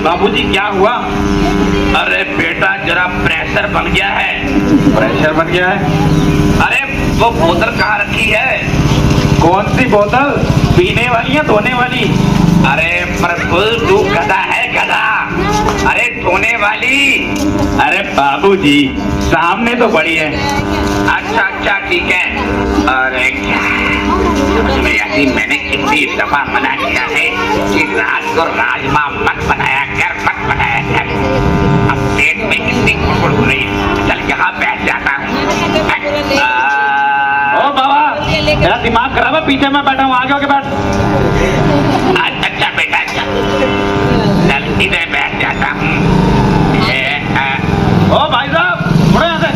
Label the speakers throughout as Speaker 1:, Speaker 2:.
Speaker 1: बाबूजी क्या हुआ? अरे बेटा जरा प्रेशर बन गया है।
Speaker 2: प्रेशर बन गया है?
Speaker 1: अरे वो बोतल कहाँ रखी है?
Speaker 2: कौन सी बोतल? पीने वाली या धोने वाली?
Speaker 1: अरे प्रभु तू गधा है गधा। अरे धोने वाली।
Speaker 2: अरे बाबूजी सामने तो पड़ी है।
Speaker 1: अच्छा अच्छा ठीक है। अरे क्या ऐसी मैंने कितनी दफा मना किया है कि रात को राजमा मत बनाया कर। अब पेट में कितनी गुड़गुड़ हो रही है। चल यहाँ बैठ जाता हूँ।
Speaker 2: ओ बाबा तेरा दिमाग खराब है, पीछे मैं बैठा हूँ, आगे होके बैठ।
Speaker 1: अच्छा बेटा अच्छा चल इधर बैठ जाता हूँ।
Speaker 2: ओ भाई साहब थोड़ा यहाँ से।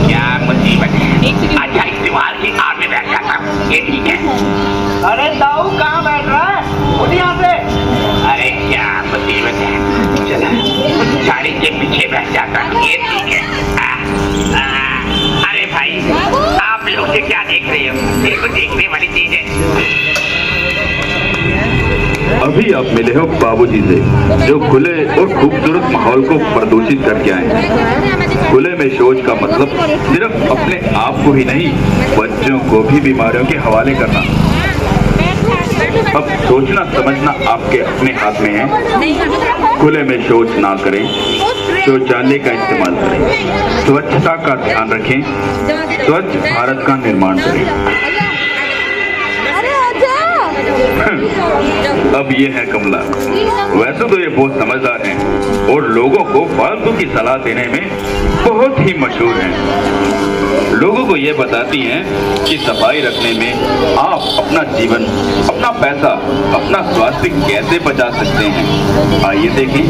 Speaker 1: क्या मुसीबत है? अच्छा इस दीवार की आग में बैठ जाता हूँ, ये ठीक है।
Speaker 2: अरे दाऊ कहाँ बैठ रहा है? उठ यहाँ से।
Speaker 1: अरे क्या मुसीबत है? चला गाड़ी के पीछे बैठ जाता हूँ, ये ठीक है। अरे भाई आप लोग क्या देख रहे हो? ये तो देखने वाली चीज है।
Speaker 3: अभी आप मिले हो बाबूजी से, जो खुले और खूबसूरत माहौल को प्रदूषित करके आए हैं। खुले में शौच का मतलब सिर्फ अपने आप को ही नहीं, बच्चों को भी बीमारियों के हवाले करना। अब सोचना समझना आपके अपने हाथ में है। खुले में शौच ना करें, शौचालय का इस्तेमाल करें, स्वच्छता का ध्यान रखें, स्वच्छ भारत का निर्माण करें। अब ये है कमला। वैसे तो ये बहुत समझदार हैं और लोगों को फालतू की सलाह देने में बहुत ही मशहूर हैं। लोगों को ये बताती हैं कि सफाई रखने में आप अपना जीवन, अपना पैसा, अपना स्वास्थ्य कैसे बचा सकते हैं। आइए देखें।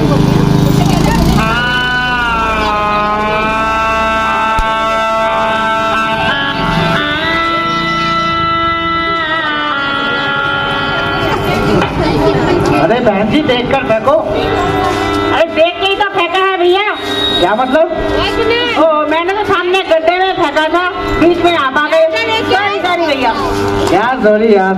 Speaker 4: अरे बहन जी देख कर फेंको। अरे देख के ही तो फेंका है भैया। क्या मतलब? ओ मैंने तो सामने गड्ढे में फेंका था, बीच में आप आ गए। सॉरी भैया। क्या सॉरी यार।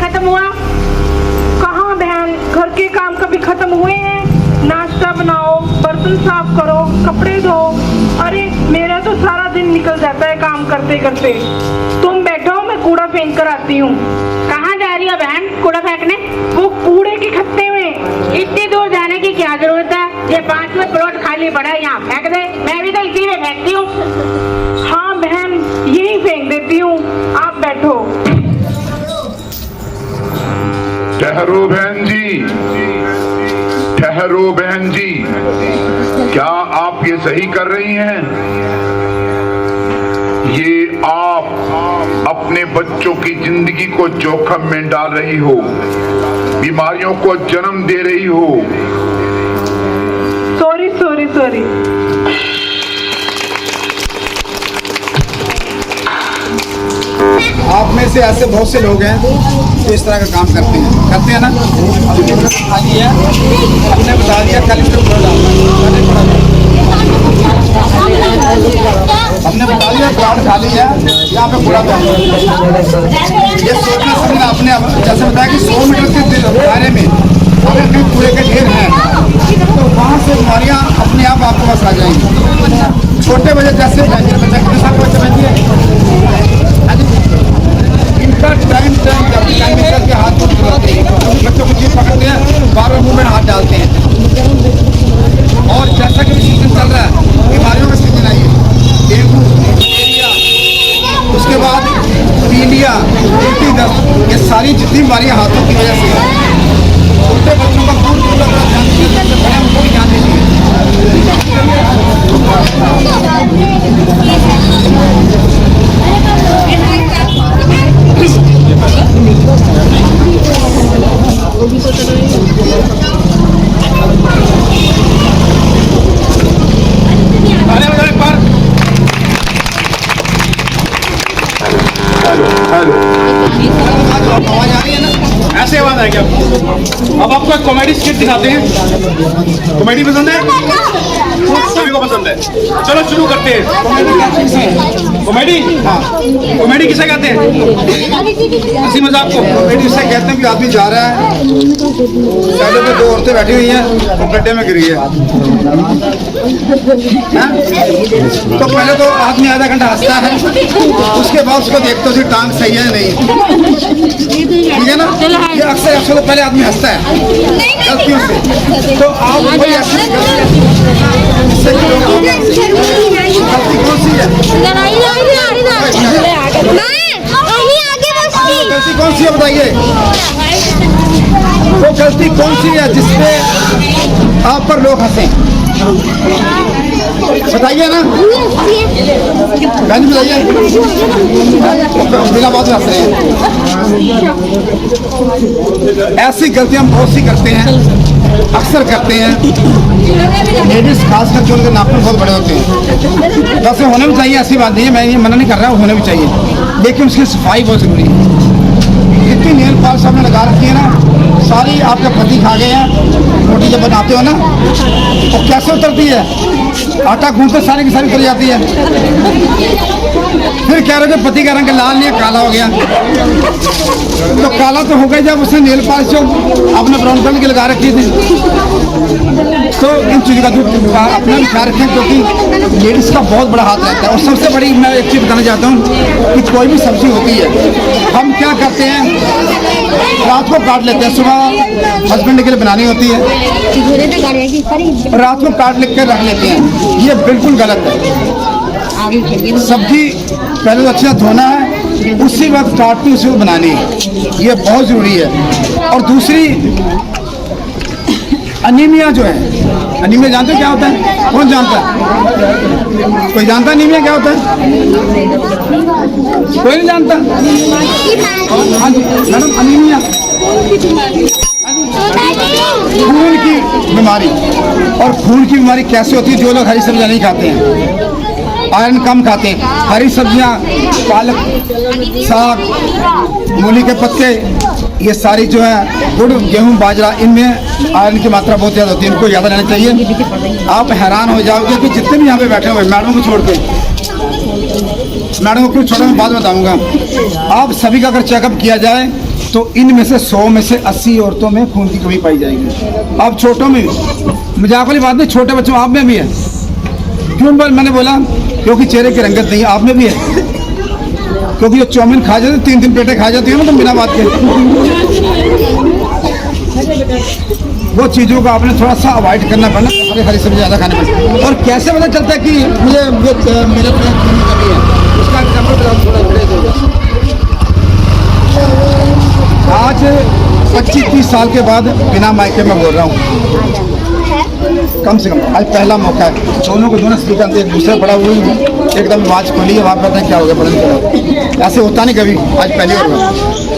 Speaker 4: खत्म हुआ? कहाँ बहन, घर के काम कभी खत्म हुए हैं? नाश्ता बनाओ, बर्तन साफ करो, कपड़े धो। अरे मेरा तो सारा दिन निकल जाता है काम करते करते। तुम बैठो, मैं कूड़ा फेंक कर आती हूँ। कहाँ जा रही है बहन कूड़ा फेंकने? वो कूड़े के खत्ते में। इतनी दूर जाने की क्या जरूरत है? ये 5वें प्लॉट खाली पड़ा है, यहाँ फेंक दे। मैं भी तो इसी में फेंकती हूँ। हाँ बहन यही फेंक देती हूँ, आप बैठो।
Speaker 5: ठहरो बहन जी, ठहरो बहन जी, क्या आप ये सही कर रही हैं? ये आप अपने बच्चों की जिंदगी को जोखिम में डाल रही हो, बीमारियों को जन्म दे रही हो।
Speaker 4: Sorry sorry sorry.
Speaker 6: आप में से ऐसे बहुत से लोग हैं जो इस तरह का काम करते हैं ना। खाली है, हमने बता दिया खाली सिर्फ हमने बता दिया प्लाट खाली है, यहाँ पे कूड़ा ये सोचना समझना अपने आप। जैसे बताया कि 100 मीटर के दायरे में अगर कहीं कूड़े के ढेर हैं तो वहाँ से बीमारियाँ अपने आप आपके पास आ जाएंगी। छोटे बच्चे जैसे बच्चा कितने साल का बच्चा इनका टाइम चल के हाथ बच्चों को चीज पकड़ते हैं, बार बार मुंह में हाथ डालते हैं। और जैसा कि सीजन चल रहा है, बीमारियों का सीजन आई है, डेंगू, मलेरिया, उसके बाद पीलिया, उल्टी दस्त, ये सारी जितनी बीमारियां हाथों की वजह से है। छोटे बच्चों का पूरा ध्यान दीजिए, उनको भी ध्यान दीजिए। कॉमेडी स्किट दिखाते हैं। कॉमेडी पसंद है, सभी को पसंद है। चलो शुरू करते हैं। कॉमेडी, हाँ कॉमेडी किसे कहते हैं? हंसी मजाक को कॉमेडी उससे कहते हैं कि आदमी जा रहा है, साइड पे दो औरतें बैठी हुई हैं, वो गड्ढे में गिरी है। तो पहले तो आदमी आधा घंटा हंसता है, उसके बाद उसको देखते हो टांग सही है नहीं, ठीक है ना। ये अक्सर तो पहले आदमी हंसता है गलतियों से, तो आप कोई ऐसी गलती कौन सी है? गलती कौन सी है बताइए? वो गलती कौन सी है जिसपे आप पर लोग हंसे? बताइए ना, बताइए। बिना बात हंस रहे हैं। ऐसी गलतियां हम बहुत सी करते हैं, अक्सर करते हैं। लेडीज खासकर जो उनके नाखून बहुत बड़े होते हैं, वैसे होने भी चाहिए, ऐसी बात नहीं है, मैं ये मना नहीं कर रहा हूँ, होने भी चाहिए, लेकिन उसकी सफाई बहुत जरूरी है। जितनी नेल पॉलिश आपने लगा रखी है ना, सारी आपके पति खा गए हैं। रोटी जब बनाते हो ना, तो कैसे उतरती है? आटा गूंथते सारी की सारी उतर जाती है। फिर कह रहे हो कि पति का रंग लाल नहीं है, काला हो गया। तो काला तो हो गया जब उसने नेल पॉलिश जो आपने ब्राउन कलर की लगा रखी थी। तो इन चीज़ों का अपना भी ख्याल रखें, क्योंकि लेडीज़ का बहुत बड़ा हाथ रहता है। और सबसे बड़ी मैं एक चीज़ बताना चाहता हूँ कि कोई भी सब्जी होती है, हम क्या करते हैं, रात को काट लेते हैं, सुबह हस्बैंड के लिए बनानी होती है, रात को काट लिख कर रख लेते हैं। ये बिल्कुल गलत है। सब्जी पहले तो अच्छे से धोना है, उसी वक्त काट के उसी को बनानी है, ये बहुत ज़रूरी है। और दूसरी, अनीमिया जो है, अनीमिया जानते हो क्या होता है? कौन जानता है? कोई जानता है अनीमिया क्या होता है? कोई नहीं जानता? हाँ जी मैडम, अनीमिया खून की बीमारी। और खून की बीमारी कैसे होती है? जो लोग हरी सब्जियां नहीं खाते हैं, आयरन कम खाते हैं, हरी सब्जियां, पालक, साग, मूली के पत्ते, ये सारी जो है, गुड़, गेहूं, बाजरा, इनमें आयरन की मात्रा बहुत ज़्यादा होती है, इनको ज़्यादा लेना चाहिए। आप हैरान हो जाओगे कि जितने भी यहाँ पे बैठे हुए मैडम को छोड़ के, मैडम को क्यों छोड़ा मैं बाद में बताऊँगा। आप सभी का अगर चेकअप किया जाए तो इनमें से 100 में से 80 औरतों में खून की कमी पाई जाएगी। अब छोटों में, मजाक वाली बात नहीं, छोटे बच्चों आप में भी है। क्यों मैंने बोला? क्योंकि चेहरे की रंगत नहीं, आप में भी है। क्योंकि जो चाउमीन खा जाते 3 प्लेटें खा जाती है ना, तो बिना बात के वो चीज़ों को आपने थोड़ा सा अवॉइड करना पड़ना, हरी सब्जी ज़्यादा खाने पड़े। और कैसे पता चलता है कि मुझे मेरे कमी है? उसका एग्जाम्पल थोड़ा आज 25-30 साल के बाद बिना मायके में बोल रहा हूँ, कम से कम आज पहला मौका है। दोनों को दोनों स्पीकर एक दूसरे बड़ा हुई, एकदम आवाज़ खुली है, वहाँ पता है क्या हो गया, पता नहीं चला। ऐसे होता नहीं कभी, आज पहली बार।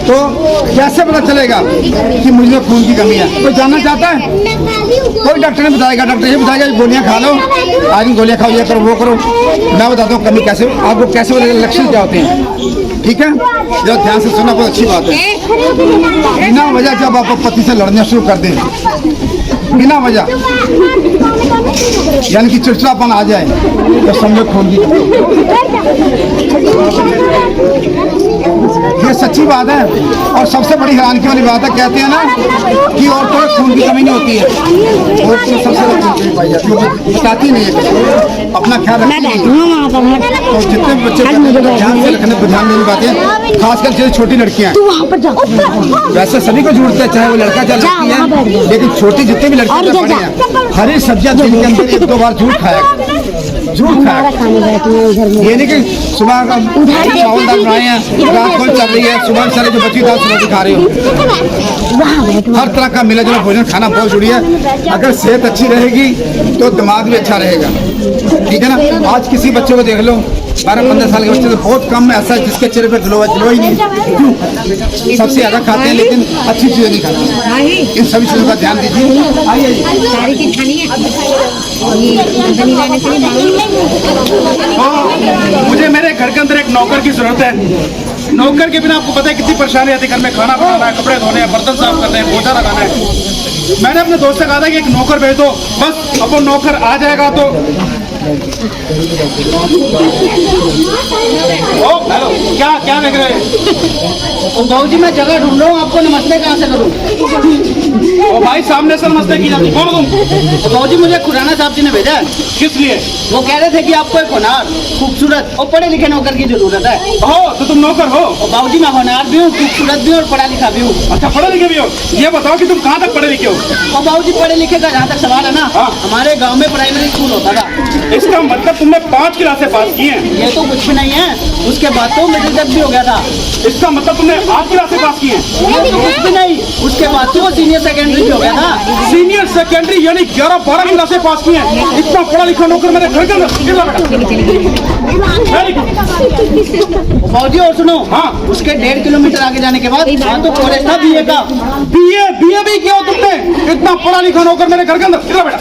Speaker 6: तो कैसे पता चलेगा कि मुझे खून की कमी है? कोई जानना चाहता है? कोई डॉक्टर ने बताएगा, डॉक्टर ये बताएगा गोलियां खा लो, आज गोलियां खाओ, ये करो वो करो। मैं बताता हूँ कमी कैसे, आपको कैसे बताएगा, लक्षण क्या होते हैं, ठीक है? जब ध्यान से सुनना बहुत अच्छी बात है। बिना वजह जब आप पति से लड़ना शुरू कर दें, बिना वजह, यानी कि चिड़चिड़ापन आ जाए, तो समझो खून की, ये सच्ची बात है। और सबसे बड़ी हैरानी वाली बात है, कहते हैं ना कि औरतों में खून की कमी नहीं होती है, और सबसे ज़्यादा खून की पाई जाती है, बताती नहीं है, अपना ख्याल रखती नहीं है। तो जितने बच्चे ध्यान से रखने पर ध्यान नहीं पाते, खासकर जो छोटी लड़कियां, वैसे सभी को जरूरत है, चाहे वो लड़का चाहे लड़की है, लेकिन छोटी जितने भी लड़कियां पड़ी हैं, हरी सब्जियां दिन के अंदर 1-2 बार जरूर खाया, जरूर खाया। ये नहीं कि सुबह चावल दाल बनाए हैं, रात को चल रही है, सुबह सारे जो बची दाल सुबह खा रहे हो। हर तरह का मिला जुला भोजन खाना बहुत जरूरी है। अगर सेहत अच्छी रहेगी तो दिमाग भी अच्छा रहेगा, ठीक है ना। आज किसी बच्चे को देख लो, 12-15 साल के बच्चे तो बहुत कम ऐसा है जिसके चेहरे पर ग्लो ही नहीं। सबसे ज़्यादा खाते हैं लेकिन अच्छी चीज़ें नहीं खाते। इन सभी चीज़ों का ध्यान दीजिए।
Speaker 2: मुझे मेरे घर के अंदर एक नौकर की जरूरत है। नौकर के बिना आपको पता है कितनी परेशानी आती है। घर में खाना बनाना है, कपड़े धोने हैं, बर्तन साफ करने हैं, पोछा लगाना है।
Speaker 6: मैंने अपने दोस्त से कहा था कि एक नौकर भेज दो, बस अब वो नौकर आ जाएगा तो। ओ हेलो, क्या क्या देख रहे हैं?
Speaker 7: बाबू जी मैं जगह ढूंढ रहा हूँ, आपको नमस्ते कहाँ से करूँ?
Speaker 6: ओ भाई सामने से नमस्ते की जाती, कौन हो तुम?
Speaker 7: बाबू जी मुझे खुराना साहब जी ने भेजा है।
Speaker 6: किस लिए?
Speaker 7: वो कह रहे थे कि आपको एक होनहार, खूबसूरत और पढ़े लिखे नौकर की जरूरत है।
Speaker 6: हो तो तुम नौकर हो?
Speaker 7: और बाबू जी मैं होनहार भी हूँ, खूबसूरत भी हूँ और पढ़ा लिखा भी हूँ।
Speaker 6: अच्छा पढ़े लिखे भी हो? ये बताओ कि तुम कहाँ तक पढ़े लिखे हो?
Speaker 7: और बाबू जी पढ़े लिखे का जहाँ तक सवाल है ना,
Speaker 6: हाँ।
Speaker 7: हमारे गाँव में प्राइमरी स्कूल होता था।
Speaker 6: इसका मतलब तुमने 5 क्लासें पास की हैं?
Speaker 7: ये तो कुछ भी नहीं है, उसके बाद तो मिडिल तक भी हो गया था।
Speaker 6: इसका मतलब तुमने 8 क्लासें पास की हैं?
Speaker 7: ये तो कुछ भी नहीं, उसके बाद तो सीनियर सेकेंडरी भी हो गया था।
Speaker 6: सीनियर सेकेंडरी यानी 11-12 क्लासें पास की हैं। इतना पढ़ा लिखा नौकर मेरे घर के अंदर कितना बेटा? Very good.
Speaker 7: बाबू जी और सुनो,
Speaker 6: हाँ।
Speaker 7: उसके 1.5 किलोमीटर आगे जाने के बाद वहाँ तो कॉलेज था बीए का।
Speaker 6: बीए भी किया हो तुमने? इतना पढ़ा लिखा नौकर मेरे घर के अंदर कितना बेटा?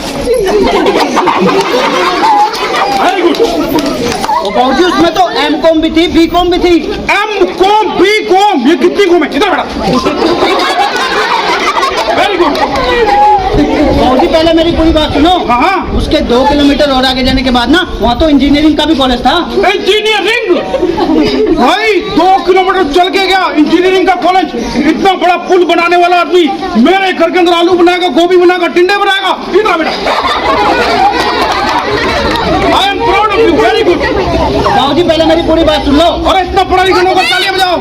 Speaker 6: Very good.
Speaker 7: और बाबू जी उसमें तो M.Com भी थी, B.Com भी थी।
Speaker 6: M.Com B.Com ये कितनी कॉम है? कितना बेटा? Very good.
Speaker 7: बाबू जी पहले मेरी पूरी बात सुनो।
Speaker 6: हाँ हाँ।
Speaker 7: उसके 2 किलोमीटर और आगे जाने के बाद ना वहाँ तो इंजीनियरिंग का भी कॉलेज था।
Speaker 6: इंजीनियरिंग? भाई 2 किलोमीटर चल के गया इंजीनियरिंग का कॉलेज। इतना बड़ा पुल बनाने वाला आदमी मेरे घर के अंदर आलू बनाएगा, गोभी बनाएगा, टिंडे बनाएगा, इतना बेटा। I am proud of you, very good.
Speaker 7: बाबू जी पहले मेरी पूरी बात सुन लो।
Speaker 6: और इतना पढ़ा लिखा नौकर, तालियां बजाओ।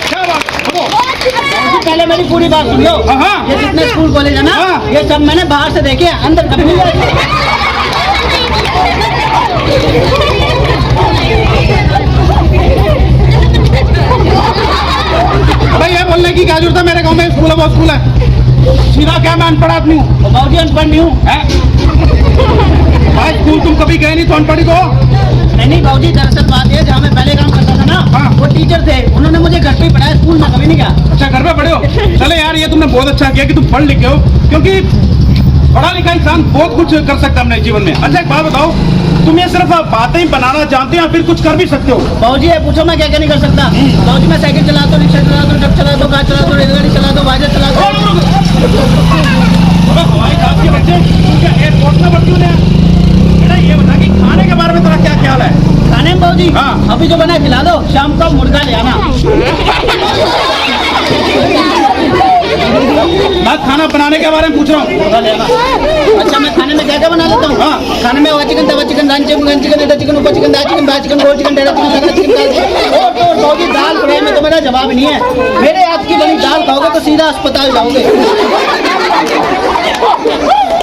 Speaker 6: क्या बात? बोलो।
Speaker 7: बाबू जी पहले मेरी पूरी बात सुन लो।
Speaker 6: हाँ।
Speaker 7: ये जितने स्कूल कॉलेज है ना,
Speaker 6: हाँ।
Speaker 7: ये सब मैंने बाहर से देखे, अंदर कभी नहीं गए।
Speaker 6: भाई ये बोलने की क्या जरूरत है? मेरे गांव में स्कूल है, वो स्कूल है। सीधा क्या मैं अनपढ़ आदमी हूँ?
Speaker 7: और बाबू जी अनपढ़ नहीं हूँ।
Speaker 6: भाई स्कूल तुम कभी गए नहीं तो अनपढ़ी को?
Speaker 7: नहीं बाबू जी दरअसल बात ये, जहाँ मैं पहले काम करता था ना,
Speaker 6: हाँ।
Speaker 7: वो टीचर थे, उन्होंने मुझे घर पे ही पढ़ाया, स्कूल में कभी नहीं गया।
Speaker 6: अच्छा घर पे पढ़े हो? चले यार ये तुमने बहुत अच्छा किया कि तुम पढ़ लिखे हो, क्योंकि पढ़ा लिखा इंसान बहुत कुछ कर सकता है अपने जीवन में। अच्छा एक बात बताओ, तुम ये सिर्फ बातें ही बनाना जानते हो या फिर कुछ कर भी सकते हो?
Speaker 7: बाबू जी ये पूछो मैं क्या क्या नहीं कर सकता। बाबू जी मैं साइकिल चलाता हूँ, रिक्शा चलाता हूँ, ट्रक चलाता हूँ, कार चलाता हूँ, रेलगाड़ी चलाता हूँ, बाजार चलाता हूँ।
Speaker 6: हवाई जहाज के बच्चे क्या एयरपोर्ट में भर्ती होने हैं? बेटा ये बता कि खाने के बारे में तेरा क्या ख्याल है?
Speaker 7: खाने में बाबू जी
Speaker 6: हाँ।
Speaker 7: अभी जो बना है खिला दो, शाम को मुर्गा ले आना।
Speaker 6: मैं खाना बनाने के बारे में पूछ रहा हूँ।
Speaker 7: मुर्गा ले आना। अच्छा मैं खाने में क्या क्या बना लेता हूँ?
Speaker 6: हाँ।
Speaker 7: खाने में चिकन, तवा चिकन, रान चिकन, गन चिकन, एटा चिकन, ऊपर चिकन, दाल चिकन, बाहर चिकन, गोल चिकन, डेरा चिकन, लगा चिकन, दाल चिकन। और बाबू जी दाल फ्राई में तो मेरा जवाब नहीं है। मेरे हाथ की बनी दाल खाओगे तो सीधा अस्पताल जाओगे।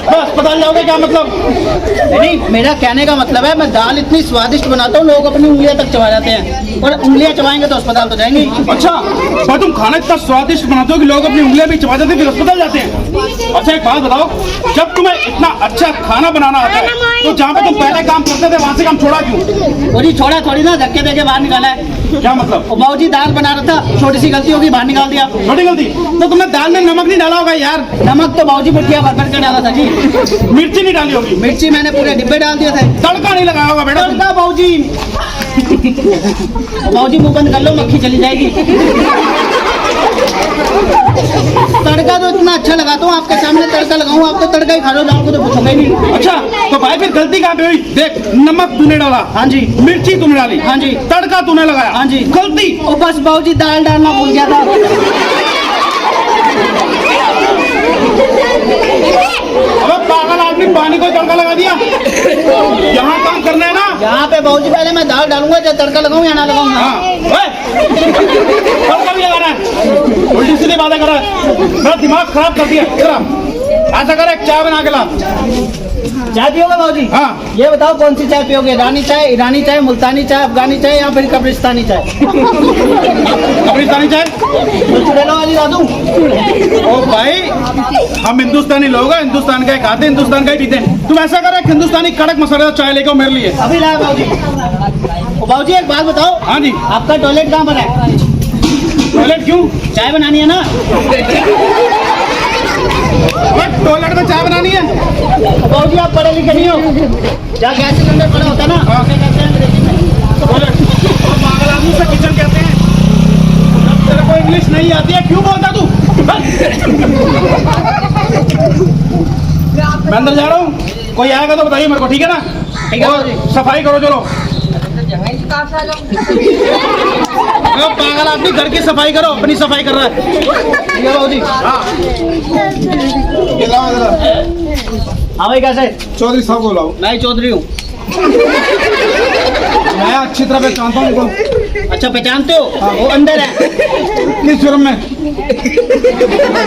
Speaker 6: बस अस्पताल जाओगे क्या मतलब?
Speaker 7: नहीं मेरा कहने का मतलब है, मैं दाल इतनी स्वादिष्ट बनाता हूँ, लोग अपनी उंगलियां तक चबा जाते हैं, और उंगलियां चबाएंगे तो अस्पताल तो जाएंगे।
Speaker 6: अच्छा पर तुम खाना इतना स्वादिष्ट बनाते हो कि लोग अपनी उंगलियां भी चबा जाते हैं फिर अस्पताल जाते हैं। अच्छा एक बात बताओ, जब तुम्हें इतना अच्छा खाना बनाना आता है तो जहाँ पे तुम पहले काम करते थे वहाँ से काम छोड़ा क्यों?
Speaker 7: और जी छोड़ा थोड़ी ना, धक्के देके बाहर निकाला है।
Speaker 6: क्या मतलब?
Speaker 7: और बाबू जी दाल बना रहा था, छोटी सी गलती होगी, बाहर निकाल दिया।
Speaker 6: छोटी गलती? तो तुमने दाल में नमक नहीं डाला होगा यार?
Speaker 7: नमक तो बाबू जी मुठिया भर भर के डाला था जी।
Speaker 6: मिर्ची नहीं डाली होगी?
Speaker 7: मिर्ची मैंने पूरे डिब्बे डाल दिए थे।
Speaker 6: तड़का नहीं लगाया होगा बेटा?
Speaker 7: तड़का बाबू जी बाबू जी मुंह बंद कर लो, मक्खी चली जाएगी। तड़का तो इतना अच्छा लगाता हूँ, आपके सामने तड़का लगाऊं, आप तो तड़का ही खा लो, आपको तो पूछोगे नहीं।
Speaker 6: अच्छा तो भाई फिर गलती कहाँ पे हुई? देख नमक तूने डाला,
Speaker 7: हाँ जी।
Speaker 6: मिर्ची तूने डाली,
Speaker 7: हाँ जी।
Speaker 6: तड़का तूने लगाया,
Speaker 7: हाँ जी।
Speaker 6: गलती?
Speaker 7: और बस बाबू जी दाल डालना भूल गया था।
Speaker 6: अबे पागल आदमी, पानी को तड़का लगा दिया। यहाँ काम करना है ना?
Speaker 7: यहाँ पे बाबू जी पहले मैं दाल डालूंगा, जब तड़का लगाऊं या ना लगाऊं।
Speaker 6: हाँ तड़का भी लगाना है, उल्टी सीधी बातें कर रहा है, मेरा दिमाग खराब कर दिया। ऐसा कर एक चाय बना के ला।
Speaker 7: चाय पियोगे बाबू जी?
Speaker 6: हाँ।
Speaker 7: ये बताओ कौन सी चाय पियोगे, रानी चाय, ईरानी चाय, मुल्तानी चाय, अफगानी चाय या फिर कब्रिस्तानी चाय?
Speaker 6: कब्रिस्तानी चाय?
Speaker 7: चुड़ैलों वाली ला दूं?
Speaker 6: ओ भाई हम हिंदुस्तानी लोग हैं, हिंदुस्तान का ही खाते हैं, हिंदुस्तान का ही पीते हैं। तुम ऐसा कर एक हिंदुस्तानी कड़क मसालेदार चाय लेके आओ मेरे लिए।
Speaker 7: अभी लाया बाबू जी। बाबू जी एक बात बताओ,
Speaker 6: हाँ जी।
Speaker 7: आपका टॉयलेट कहाँ पर है?
Speaker 6: टॉयलेट क्यों?
Speaker 7: चाय बनानी है ना?
Speaker 6: टॉयलेट में चाय बनानी है?
Speaker 7: बाबू जी आप पढ़े लिखे नहीं हो, जहाँ गैस सिलेंडर पड़ा होता है ना,
Speaker 6: हाँ।
Speaker 7: उसे कहते हैं अंग्रेजी में
Speaker 6: टॉयलेट। पागल आदमी से किचन कहते हैं। तेरे को इंग्लिश नहीं आती है, क्यों बोलता तू?
Speaker 2: मैं अंदर जा रहा हूँ, कोई आएगा तो बताइए मेरे को, ठीक है ना?
Speaker 7: ठीक है
Speaker 2: और
Speaker 7: बाबूजी।
Speaker 2: सफाई करो चलो। पागल आदमी, घर की सफाई करो, अपनी सफाई कर रहा है।
Speaker 7: ठीक है बाबूजी। हाँ भाई कैसे?
Speaker 6: चौधरी साहब बोलाओ।
Speaker 7: मैं ही चौधरी हूँ।
Speaker 6: मैं अच्छी तरह पहचानता हूँ उनको।
Speaker 7: अच्छा पहचानते हो? वो अंदर है।
Speaker 6: किस जुर्म में?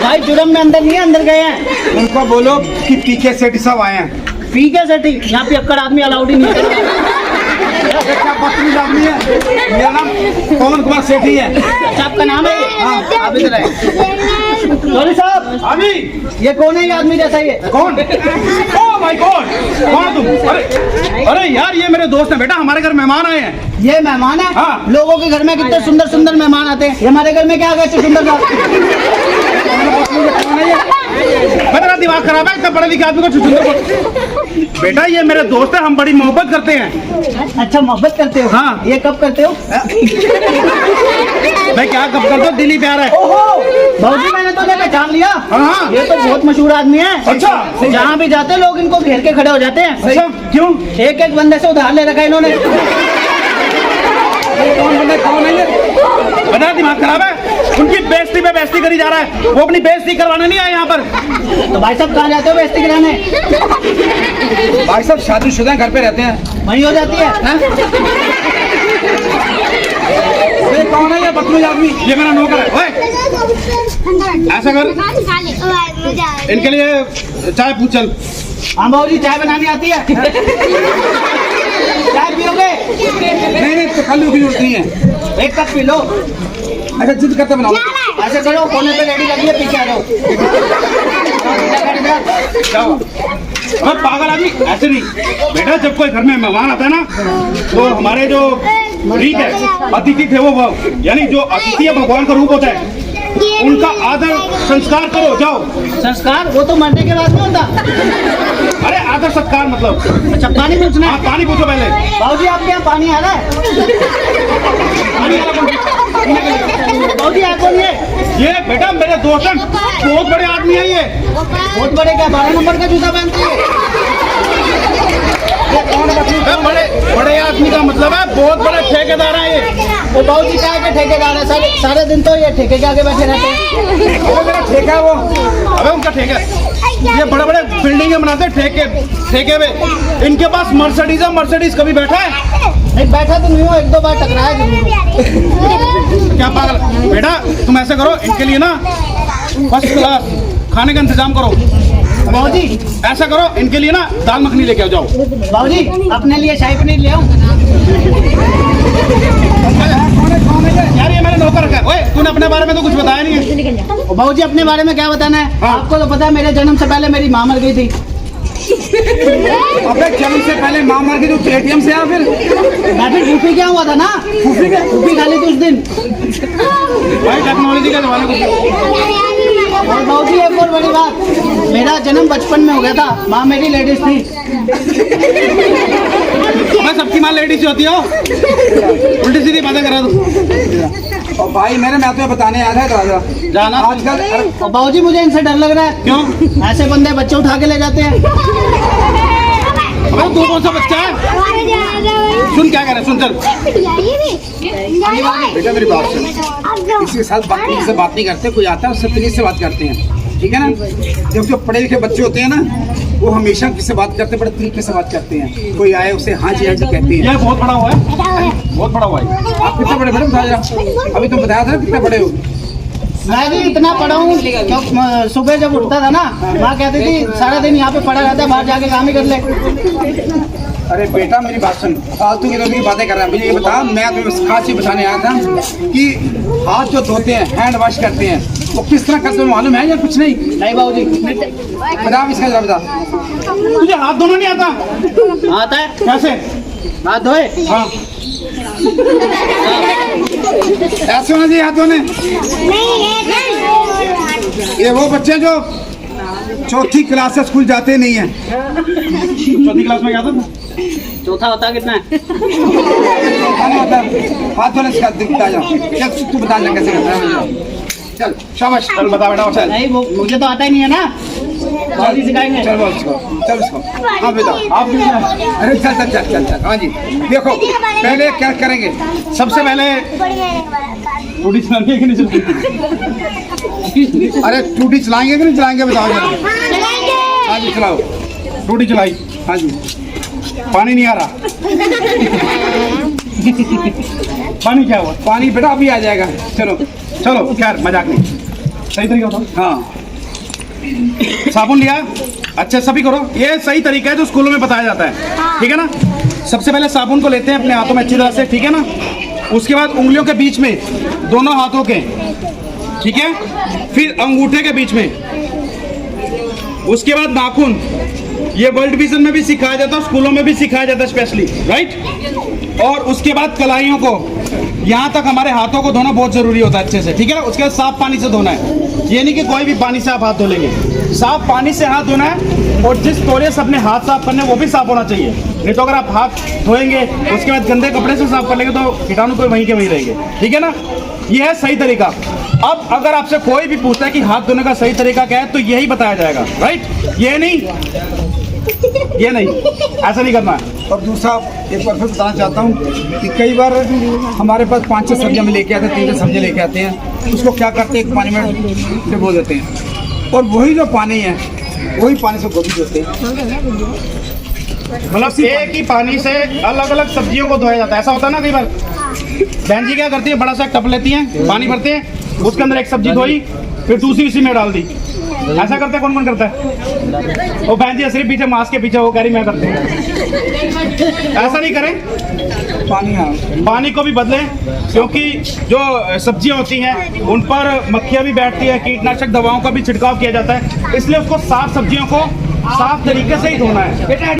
Speaker 7: भाई जुर्म में अंदर नहीं है, अंदर गए हैं।
Speaker 6: उनको बोलो कि पीके सेठी साहब आए हैं।
Speaker 7: पी के सेठी? यहाँ पे अक्कड़ आदमी अलाउड ही नहीं है।
Speaker 6: क्या बदतमीज आदमी है। मेरा नाम पवन कुमार सेठी है।
Speaker 7: अच्छा आपका नाम है? हाँ आप इधर आए। चौधरी साहब
Speaker 2: अभी
Speaker 7: ये कौन है ये आदमी जैसा ये?
Speaker 2: कौन? ओ माय गॉड, कौन तुम? अरे यार ये मेरे दोस्त हैं बेटा, हमारे घर मेहमान आए हैं।
Speaker 7: ये मेहमान है?
Speaker 2: हाँ।
Speaker 7: लोगों के घर में कितने सुंदर सुंदर मेहमान आते हैं, ये हमारे घर में क्या आ गए इतने सुंदर
Speaker 2: मेरा दिमाग खराब है, इतना पढ़े लिखे आदमी को चुचुंदर बोल। बेटा ये मेरे दोस्त हैं, हम बड़ी मोहब्बत करते हैं।
Speaker 7: अच्छा मोहब्बत करते हो?
Speaker 2: हाँ।
Speaker 7: ये कब करते हो?
Speaker 2: मैं क्या कब करता हूँ, दिल ही प्यार है।
Speaker 7: ओहो भाजी मैंने तो पहचान लिया।
Speaker 2: हाँ।
Speaker 7: ये तो बहुत मशहूर आदमी है।
Speaker 2: अच्छा।
Speaker 7: जहाँ भी जाते हैं लोग इनको घेर के खड़े हो जाते हैं।
Speaker 2: अच्छा क्यों?
Speaker 7: एक एक बंदे से उधार ले रखा है इन्होंने।
Speaker 2: कौन बंदा, कौन है ये? बता दिमाग खराब है, उनकी बेइज्जती पे बेइज्जती करी जा रहा है। वो अपनी बेइज्जती करवाने नहीं आए यहाँ पर।
Speaker 7: तो भाई साहब कहाँ जाते हो बेइज्जती कराने?
Speaker 6: भाई साहब शादीशुदा घर पे रहते हैं।
Speaker 7: वहीं हो जाती है हाँ?
Speaker 6: अरे कौन है ये बदतमीज आदमी?
Speaker 2: ये मेरा नौकर है। ओए ऐसा कर, इनके लिए चाय पूछ चल।
Speaker 7: हाँ बाबू जी चाय बनानी आती है? चाय पियोगे?
Speaker 6: नहीं तो खाली की जरूरत नहीं है।
Speaker 7: एक कप पी लो।
Speaker 6: अच्छा जिद करते बनाओ।
Speaker 7: ऐसे करो कोने पे रेडी लगी है, पी के आ जाओ।
Speaker 2: जाओ। और पागल आदमी ऐसे नहीं बेटा, जब कोई घर में मेहमान आता है ना तो हमारे जो ठीक है अतिथि थे वो यानी जो अतिथि है भगवान का रूप होता है, उनका आदर संस्कार करो। जाओ।
Speaker 7: संस्कार वो तो मरने के बाद नहीं होता।
Speaker 2: अरे आदर सत्कार मतलब।
Speaker 7: अच्छा पानी पूछना
Speaker 2: हाँ
Speaker 7: है?
Speaker 2: पानी पूछो पहले।
Speaker 7: बाबूजी आपके यहाँ पानी आ रहा है?
Speaker 2: पानी वाला कौन?
Speaker 7: बाबूजी आप कौन है?
Speaker 2: ये बेटा मेरे दोस्त हैं, बहुत बड़े आदमी है ये।
Speaker 7: बहुत बड़े क्या 12 नंबर का जूता पहनते हैं?
Speaker 2: बड़े बड़े आदमी का मतलब है बहुत बड़े ठेकेदार है ये।
Speaker 7: वो बाबूजी क्या के ठेकेदार है? सारे दिन तो ये ठेके के आगे बैठे रहते हैं।
Speaker 2: वो मेरा ठेका है वो। अबे उनका ठेका है। ये बड़े बड़े बिल्डिंगें बनाते हैं ठेके में। इनके पास मर्सिडीज है, मर्सिडीज कभी बैठा है?
Speaker 7: नहीं बैठा तो नहीं हो, एक दो बार टकराया जरूर।
Speaker 2: क्या पागल बेटा, तुम ऐसे करो इनके लिए ना फर्स्ट क्लास खाने का इंतजाम करो।
Speaker 7: बाबूजी
Speaker 2: ऐसा करो इनके लिए ना दाल मखनी लेके आओ। जाओ।
Speaker 7: बाबूजी अपने लिए शाही पनीर ले आओ।
Speaker 2: यार ये मैंने नौकर रखा है। ओए तूने अपने बारे में तो कुछ बताया नहीं है।
Speaker 7: बाबूजी अपने बारे में क्या बताना है?
Speaker 2: हाँ।
Speaker 7: आपको तो पता है मेरे जन्म से पहले मेरी माँ मर गई थी।
Speaker 6: अबे जन्म से पहले माँ मर गई तो एटीएम से आ फिर?
Speaker 7: मैं फिर फूफी क्या हुआ था ना, फूफी खाली थी उस दिन।
Speaker 2: भाई टेक्नोलॉजी का जमाना कुछ।
Speaker 7: और बाबूजी एक और बड़ी बात, मेरा जन्म बचपन में हो गया था, माँ मेरी लेडीज थी।
Speaker 2: मैं सबकी माँ लेडीज होती हो, उल्टी सीधी बातें करा दो।
Speaker 6: और भाई मैं तुम्हें बताने आया था राजा
Speaker 2: जाना
Speaker 6: आजकल।
Speaker 7: और बाबूजी मुझे इनसे डर लग रहा है।
Speaker 2: क्यों?
Speaker 7: ऐसे बंदे बच्चे उठा के ले जाते हैं।
Speaker 2: अबे तू कौन सा बच्चा है? सुन क्या कह रहे, सुन चल।
Speaker 6: बेटा मेरी बात सुन, इसके साथ बदतमीजी से बात नहीं करते। कोई आता है उससे तमीज से बात करते हैं, ठीक है ना? जब जो पढ़े लिखे बच्चे होते हैं ना वो हमेशा किससे बात करते हैं, बड़े तरीके से बात करते हैं। कोई आए उसे हाँ जी कहते हैं।
Speaker 2: ये बहुत बड़ा हुआ है, बहुत बड़ा हुआ है।
Speaker 6: आप कितना बड़े बड़े बताया जरा? अभी तुम बताया था ना कितना बड़े हो?
Speaker 7: मैं भी इतना पढ़ा हूँ, सुबह जब उठता था ना माँ कहती थी सारा दिन यहाँ पे पड़ा रहता है, बाहर जाके काम ही कर ले।
Speaker 6: अरे बेटा मेरी बात सुन, फालतू की तो मेरी बातें कर रहा है। मुझे ये बता, मैं तुम्हें खास चीज बताने आया था कि हाथ जो धोते हैं, हैंड वॉश करते हैं, वो किस तरह करते हैं मालूम है या कुछ नहीं?
Speaker 7: नहीं बाबूजी
Speaker 6: बता इसका जरा बता।
Speaker 2: तुझे हाथ धोना नहीं आता?
Speaker 7: आता है।
Speaker 2: कैसे?
Speaker 7: हाथ धोए?
Speaker 2: हाँ
Speaker 6: ऐसे होना चाहिए हाथ धोने। ये वो बच्चे जो चौथी क्लास से स्कूल जाते नहीं है।
Speaker 2: चौथी क्लास में क्या था?
Speaker 7: चौथा होता कितना है?
Speaker 6: हाथ धोने से दिखता जा। तू बता कैसे करता है? चल शाबाश
Speaker 2: चल बता बेटा चल।
Speaker 7: नहीं वो मुझे तो आता ही नहीं है ना, जल्दी सिखाएंगे।
Speaker 6: चल बोल इसको, चल इसको। हाँ बेटा आप अरे चल चल चल चल चल। हाँ जी देखो पहले क्या करेंगे,
Speaker 2: सबसे पहले टूटी चलानी है कि नहीं चलानी?
Speaker 6: अरे टूटी चलाएंगे कि नहीं चलाएंगे बताओ जरा। हाँ जी चलाओ।
Speaker 2: टूटी चलाई।
Speaker 6: हाँ जी
Speaker 2: पानी नहीं आ रहा। पानी क्या हुआ?
Speaker 6: पानी बेटा अभी आ जाएगा। चलो
Speaker 2: चलो खैर मजाक नहीं, सही तरीका बताओ।
Speaker 6: हाँ
Speaker 2: साबुन लिया, अच्छा सभी करो, ये सही तरीका है जो स्कूलों में बताया जाता है, ठीक है ना। सबसे पहले साबुन को लेते हैं अपने हाथों में अच्छी तरह से, ठीक है ना। उसके बाद उंगलियों के बीच में, दोनों हाथों के, ठीक है। फिर अंगूठे के बीच में, उसके बाद नाखून। ये वर्ल्ड विजन में भी सिखाया जाता है, स्कूलों में भी सिखाया जाता है स्पेशली, राइट। और उसके बाद कलाइयों को, यहाँ तक हमारे हाथों को धोना बहुत जरूरी होता है अच्छे से, ठीक है ना। उसके बाद साफ पानी से धोना है, ये नहीं कि कोई भी पानी से आप हाथ धो लेंगे, साफ पानी से हाथ धोना है। और जिस तौलिए से अपने हाथ साफ करने वो भी साफ होना चाहिए, नहीं तो अगर आप हाथ धोएंगे उसके बाद गंदे कपड़े से साफ कर लेंगे तो कीटाणु कोई वहीं के वहीं रहेंगे, ठीक है ना। ये है सही तरीका। अब अगर आपसे कोई भी पूछता है कि हाथ धोने का सही तरीका क्या है तो यही बताया जाएगा, राइट। ये नहीं, ऐसा नहीं करना है।
Speaker 6: और दूसरा एक बार फिर बताना चाहता हूँ कि कई बार हमारे पास 5-6 सब्जियाँ में लेके आते हैं, 3 सब्जियाँ लेके आते हैं, उसको क्या करते हैं, एक पानी में डुबो देते हैं और वही जो पानी है वही पानी से गोभी धोते हैं।
Speaker 2: मतलब एक ही पानी से अलग अलग सब्जियों को धोया जाता है, ऐसा होता है ना। कई बार बहन जी क्या करती है, बड़ा सा टप लेती हैं, पानी भरते हैं, उसके अंदर एक सब्जी धोई, फिर दूसरी उसी में डाल दी। ऐसा करते हैं, कौन कौन करता है? वो बहन जी सिर्फ पीछे मास्क के पीछे वो कह रही मैं करते हैं। ऐसा नहीं करें,
Speaker 6: पानी हाँ
Speaker 2: पानी को भी बदलें, क्योंकि जो सब्जियां होती हैं उन पर मक्खियां भी बैठती है, कीटनाशक दवाओं का भी छिड़काव किया जाता है, इसलिए उसको साफ सब्जियों को साफ तरीके से ही धोना है।